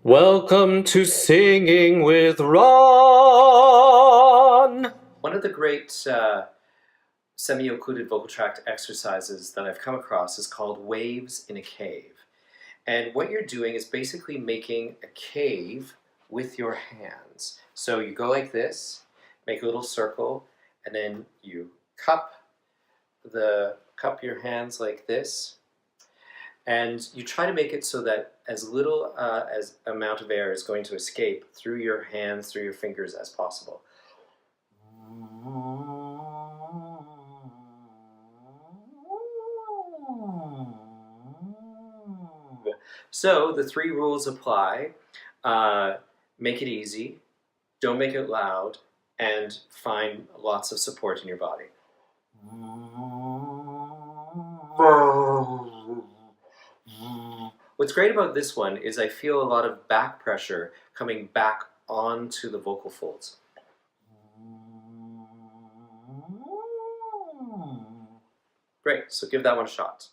Welcome to Singing with Ron! One of the great semi-occluded vocal tract exercises that I've come across is called Waves in a Cave. And what you're doing is basically making a cave with your hands. So you go like this, make a little circle, and then you cup your hands like this, and you try to make it so that as little as amount of air is going to escape through your hands, through your fingers as possible. So the 3 rules apply. Make it easy, don't make it loud, and find lots of support in your body. What's great about this one is I feel a lot of back pressure coming back onto the vocal folds. Great, so give that one a shot.